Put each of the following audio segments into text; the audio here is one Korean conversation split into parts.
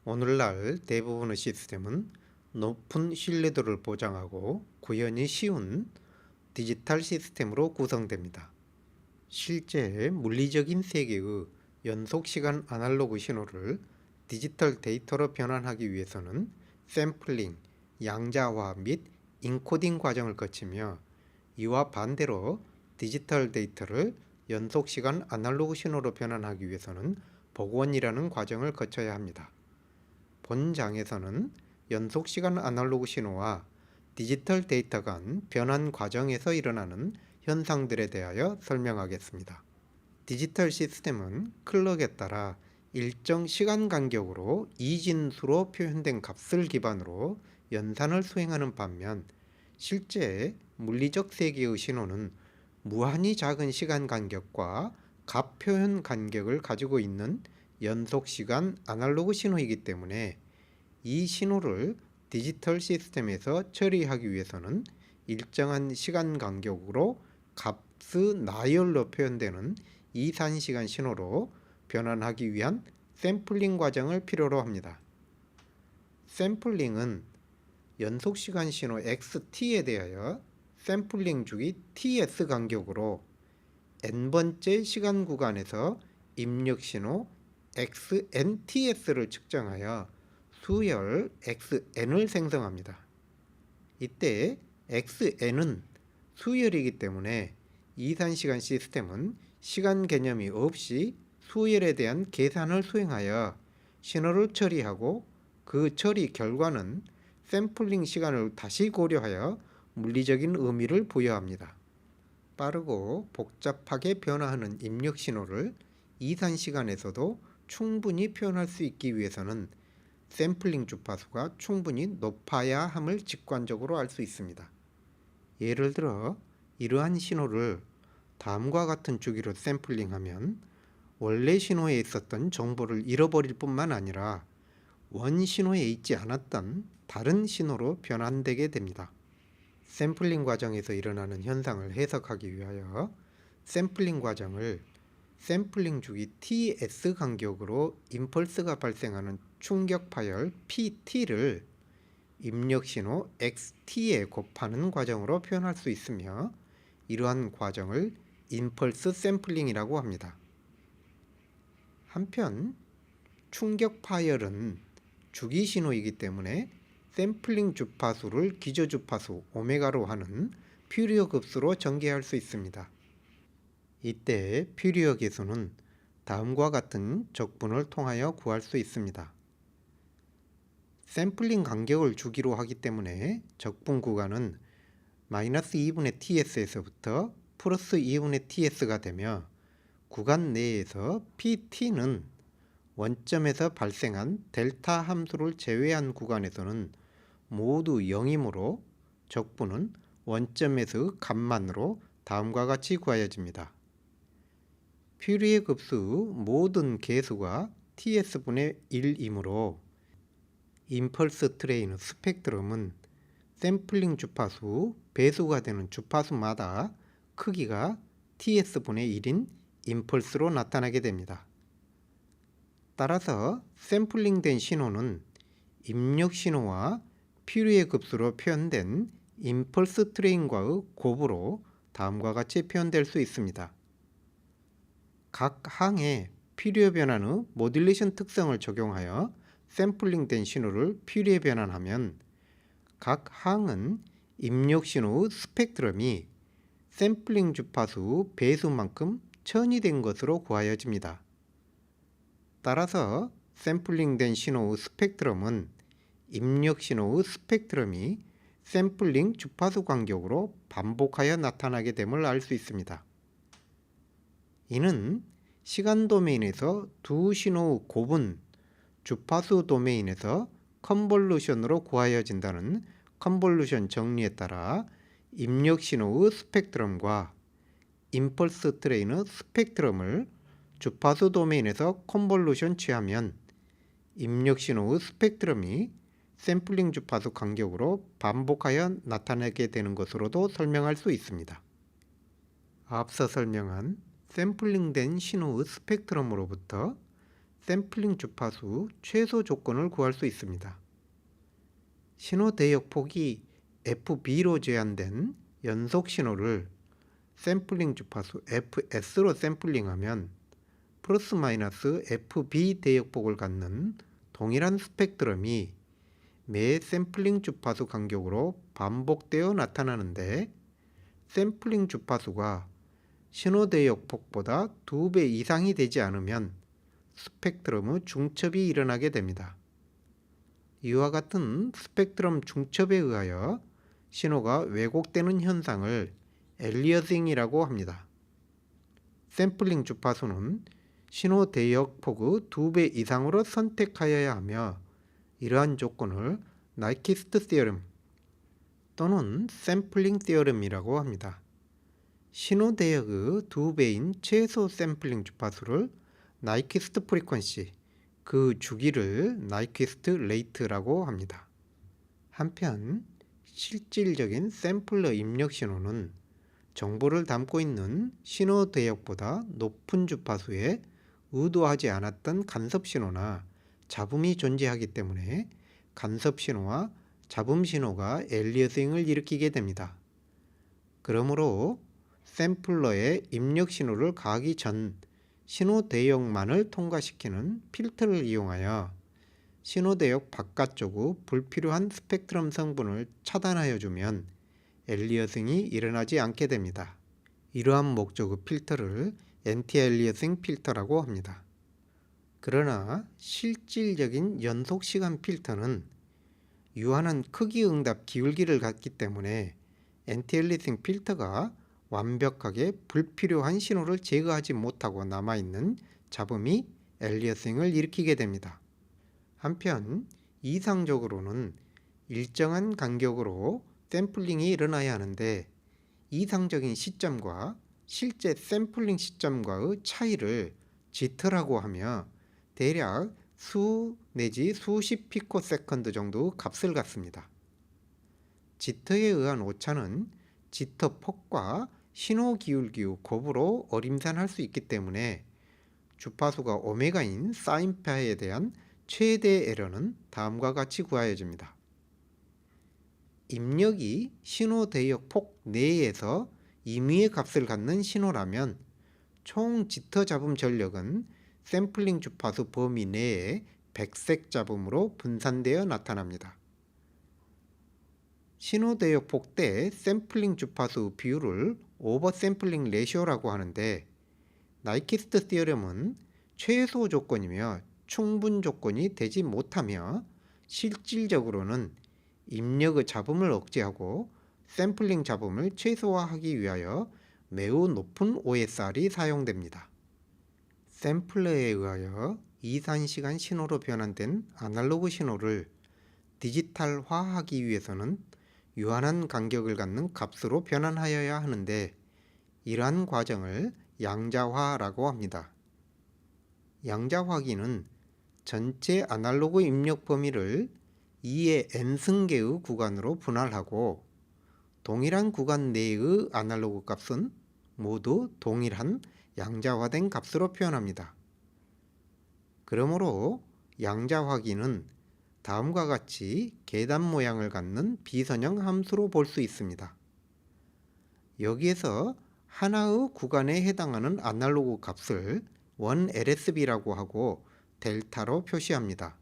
오늘날 대부분의 시스템은 높은 신뢰도를 보장하고 구현이 쉬운 디지털 시스템으로 구성됩니다. 실제 물리적인 세계의 연속시간 아날로그 신호를 디지털 데이터로 변환하기 위해서는 샘플링, 양자화 및 인코딩 과정을 거치며, 이와 반대로 디지털 데이터를 연속시간 아날로그 신호로 변환하기 위해서는 복원이라는 과정을 거쳐야 합니다. 본 장에서는 연속시간 아날로그 신호와 디지털 데이터 간 변환 과정에서 일어나는 현상들에 대하여 설명하겠습니다. 디지털 시스템은 클럭에 따라 일정 시간 간격으로 이진수로 표현된 값을 기반으로 연산을 수행하는 반면, 실제 물리적 세계의 신호는 무한히 작은 시간 간격과 값 표현 간격을 가지고 있는 연속시간 아날로그 신호이기 때문에 이 신호를 디지털 시스템에서 처리하기 위해서는 일정한 시간 간격으로 값의 나열로 표현되는 이산시간 신호로 변환하기 위한 샘플링 과정을 필요로 합니다. 샘플링은 연속시간 신호 XT에 대하여 샘플링 주기 TS 간격으로 n번째 시간 구간에서 입력 신호 XNTS를 측정하여 수열 XN을 생성합니다. 이때 XN은 수열이기 때문에 이산시간 시스템은 시간 개념이 없이 수열에 대한 계산을 수행하여 신호를 처리하고, 그 처리 결과는 샘플링 시간을 다시 고려하여 물리적인 의미를 부여합니다. 빠르고 복잡하게 변화하는 입력 신호를 이산시간에서도 충분히 표현할 수 있기 위해서는 샘플링 주파수가 충분히 높아야 함을 직관적으로 알 수 있습니다. 예를 들어 이러한 신호를 다음과 같은 주기로 샘플링하면 원래 신호에 있었던 정보를 잃어버릴 뿐만 아니라 원 신호에 있지 않았던 다른 신호로 변환되게 됩니다. 샘플링 과정에서 일어나는 현상을 해석하기 위하여 샘플링 과정을 샘플링 주기 TS 간격으로 임펄스가 발생하는 충격 파열 PT를 입력 신호 XT에 곱하는 과정으로 표현할 수 있으며, 이러한 과정을 임펄스 샘플링이라고 합니다. 한편 충격 파열은 주기 신호이기 때문에 샘플링 주파수를 기저 주파수 오메가로 하는 퓨리어 급수로 전개할 수 있습니다. 이때 퓨리어 계수는 다음과 같은 적분을 통하여 구할 수 있습니다. 샘플링 간격을 주기로 하기 때문에 적분 구간은 마이너스 2분의 ts에서부터 플러스 2분의 ts가 되며, 구간 내에서 pt는 원점에서 발생한 델타 함수를 제외한 구간에서는 모두 0이므로 적분은 원점에서의 값만으로 다음과 같이 구하여집니다. 퓨리에 급수의 모든 계수가 ts분의 1이므로 임펄스 트레인의 스펙트럼은 샘플링 주파수 배수가 되는 주파수마다 크기가 ts분의 1인 임펄스로 나타나게 됩니다. 따라서 샘플링된 신호는 입력 신호와 퓨리에 급수로 표현된 임펄스 트레인과의 곱으로 다음과 같이 표현될 수 있습니다. 각 항에 퓨리에 변환의 모듈레이션 특성을 적용하여 샘플링된 신호를 퓨리에 변환하면 각 항은 입력 신호의 스펙트럼이 샘플링 주파수 배수만큼 천이된 것으로 구하여집니다. 따라서 샘플링된 신호의 스펙트럼은 입력 신호의 스펙트럼이 샘플링 주파수 간격으로 반복하여 나타나게 됨을 알 수 있습니다. 이는 시간 도메인에서 두 신호의 곱은 주파수 도메인에서 컨볼루션으로 구하여진다는 컨볼루션 정리에 따라 입력 신호의 스펙트럼과 임펄스 트레인의 스펙트럼을 주파수 도메인에서 컨볼루션 취하면 입력 신호의 스펙트럼이 샘플링 주파수 간격으로 반복하여 나타나게 되는 것으로도 설명할 수 있습니다. 앞서 설명한 샘플링된 신호의 스펙트럼으로부터 샘플링 주파수 최소 조건을 구할 수 있습니다. 신호 대역 폭이 FB로 제한된 연속 신호를 샘플링 주파수 fs로 샘플링하면 플러스 마이너스 fb 대역폭을 갖는 동일한 스펙트럼이 매 샘플링 주파수 간격으로 반복되어 나타나는데, 샘플링 주파수가 신호 대역폭보다 2배 이상이 되지 않으면 스펙트럼의 중첩이 일어나게 됩니다. 이와 같은 스펙트럼 중첩에 의하여 신호가 왜곡되는 현상을 엘리어싱이라고 합니다. 샘플링 주파수는 신호 대역폭의 2배 이상으로 선택하여야 하며, 이러한 조건을 나이키스트 시어럼 또는 샘플링 시어럼이라고 합니다. 신호 대역의 2배인 최소 샘플링 주파수를 나이키스트 프리퀀시, 그 주기를 나이키스트 레이트라고 합니다. 한편 실질적인 샘플러 입력 신호는 정보를 담고 있는 신호 대역보다 높은 주파수에 의도하지 않았던 간섭 신호나 잡음이 존재하기 때문에 간섭 신호와 잡음 신호가 엘리어싱을 일으키게 됩니다. 그러므로 샘플러에 입력 신호를 가하기 전 신호 대역만을 통과시키는 필터를 이용하여 신호 대역 바깥쪽의 불필요한 스펙트럼 성분을 차단하여 주면 엘리어싱이 일어나지 않게 됩니다. 이러한 목적의 필터를 엔티-엘리어싱 필터라고 합니다. 그러나 실질적인 연속시간 필터는 유한한 크기 응답 기울기를 갖기 때문에 엔티-엘리어싱 필터가 완벽하게 불필요한 신호를 제거하지 못하고 남아있는 잡음이 엘리어싱을 일으키게 됩니다. 한편 이상적으로는 일정한 간격으로 샘플링이 일어나야 하는데, 이상적인 시점과 실제 샘플링 시점과의 차이를 지터라고 하며 대략 수 내지 수십 피코세컨드 정도 값을 갖습니다. 지터에 의한 오차는 지터 폭과 신호 기울기의 곱으로 어림산할 수 있기 때문에 주파수가 오메가인 사인파에 대한 최대 에러는 다음과 같이 구하여집니다. 입력이 신호 대역 폭 내에서 임의의 값을 갖는 신호라면 총 지터 잡음 전력은 샘플링 주파수 범위 내에 백색 잡음으로 분산되어 나타납니다. 신호 대역 폭 대 샘플링 주파수 비율을 오버 샘플링 레시오라고 하는데, 나이키스트 시어럼은 최소 조건이며 충분 조건이 되지 못하며 실질적으로는 입력의 잡음을 억제하고 샘플링 잡음을 최소화하기 위하여 매우 높은 OSR이 사용됩니다. 샘플러에 의하여 이산시간 신호로 변환된 아날로그 신호를 디지털화하기 위해서는 유한한 간격을 갖는 값으로 변환하여야 하는데, 이러한 과정을 양자화라고 합니다. 양자화기는 전체 아날로그 입력 범위를 2의 n승계의 구간으로 분할하고 동일한 구간 내의 아날로그 값은 모두 동일한 양자화된 값으로 표현합니다. 그러므로 양자화기는 다음과 같이 계단 모양을 갖는 비선형 함수로 볼 수 있습니다. 여기에서 하나의 구간에 해당하는 아날로그 값을 1LSB라고 하고 델타로 표시합니다.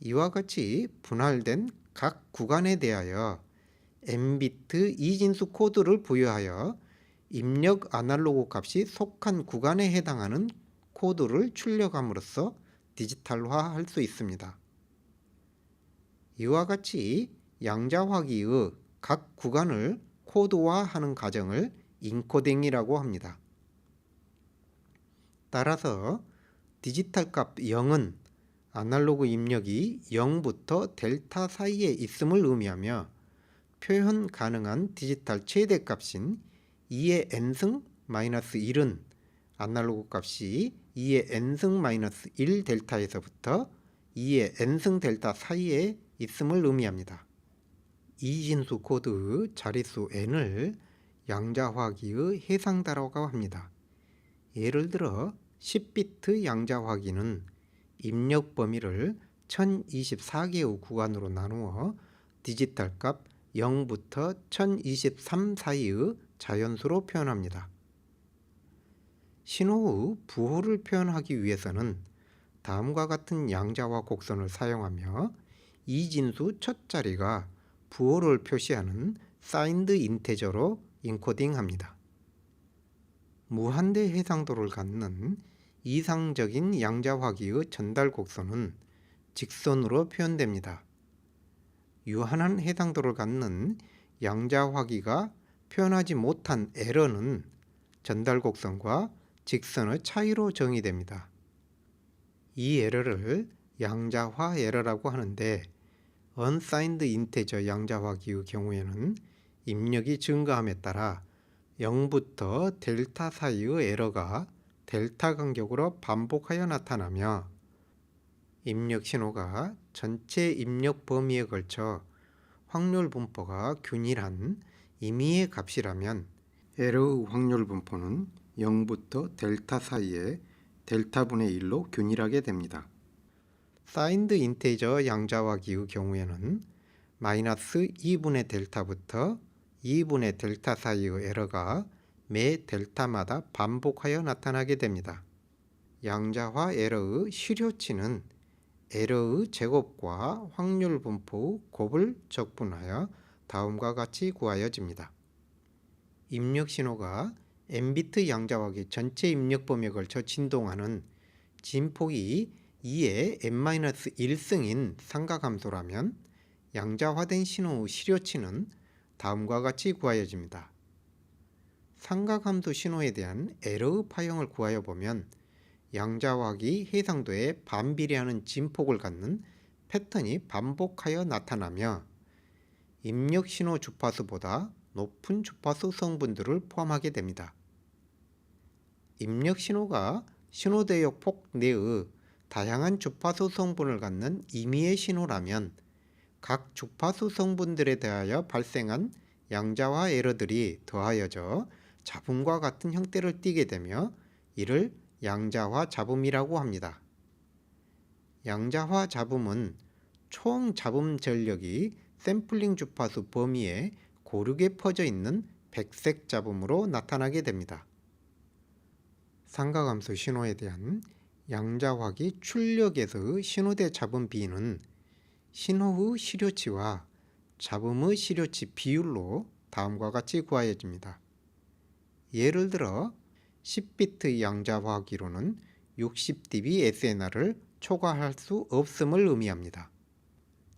이와 같이 분할된 각 구간에 대하여 n비트 이진수 코드를 부여하여 입력 아날로그 값이 속한 구간에 해당하는 코드를 출력함으로써 디지털화할 수 있습니다. 이와 같이 양자화기의 각 구간을 코드화하는 과정을 인코딩이라고 합니다. 따라서 디지털 값 0은 아날로그 입력이 0부터 델타 사이에 있음을 의미하며, 표현 가능한 디지털 최대 값인 2의 n승 마이너스 1은 아날로그 값이 2의 n승 마이너스 1 델타에서부터 2의 n승 델타 사이에 있음을 의미합니다. 이진수 코드의 자릿수 n을 양자화기의 해상다라고 합니다. 예를 들어 10비트 양자화기는 입력 범위를 1024개의 구간으로 나누어 디지털 값 0부터 1023 사이의 자연수로 표현합니다. 신호의 부호를 표현하기 위해서는 다음과 같은 양자화 곡선을 사용하며 이진수 첫 자리가 부호를 표시하는 사인드 인테저로 인코딩합니다. 무한대 해상도를 갖는 이상적인 양자화기의 전달 곡선은 직선으로 표현됩니다. 유한한 해상도를 갖는 양자화기가 표현하지 못한 에러는 전달 곡선과 직선의 차이로 정의됩니다. 이 에러를 양자화 에러라고 하는데 unsigned integer 양자화기의 경우에는 입력이 증가함에 따라 0부터 델타 사이의 에러가 델타 간격으로 반복하여 나타나며 입력 신호가 전체 입력 범위에 걸쳐 확률 분포가 균일한 임의의 값이라면 에러의 확률 분포는 0부터 델타 사이에 델타분의 1로 균일하게 됩니다. 사인드 인테저 양자화기의 경우에는 마이너스 2분의 델타부터 2분의 델타 사이의 에러가 매 델타마다 반복하여 나타나게 됩니다. 양자화 에러의 실효치는 에러의 제곱과 확률 분포의 곱을 적분하여 다음과 같이 구하여집니다. 입력 신호가 n비트 양자화기 전체 입력 범위에 걸쳐 진동하는 진폭이 2의 n-1승인 삼각함수라면 양자화된 신호의 실효치는 다음과 같이 구하여집니다. 삼각함수 신호에 대한 에러의 파형을 구하여 보면 양자화기 해상도에 반비례하는 진폭을 갖는 패턴이 반복하여 나타나며 입력 신호 주파수보다 높은 주파수 성분들을 포함하게 됩니다. 입력 신호가 신호대역 폭 내의 다양한 주파수 성분을 갖는 임의의 신호라면 각 주파수 성분들에 대하여 발생한 양자화 에러들이 더하여져 잡음과 같은 형태를 띠게 되며 이를 양자화 잡음이라고 합니다. 양자화 잡음은 총 잡음 전력이 샘플링 주파수 범위에 고르게 퍼져 있는 백색 잡음으로 나타나게 됩니다. 삼각함수 신호에 대한 양자화기 출력에서의 신호대 잡음 비는 신호의 실효치와 잡음의 실효치 비율로 다음과 같이 구하여집니다. 예를 들어 10비트 양자화기로는 60dB SNR을 초과할 수 없음을 의미합니다.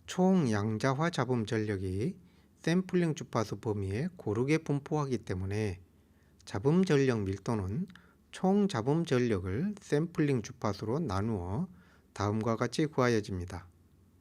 총 양자화 잡음 전력이 샘플링 주파수 범위에 고르게 분포하기 때문에 잡음 전력 밀도는 총 잡음 전력을 샘플링 주파수로 나누어 다음과 같이 구하여집니다.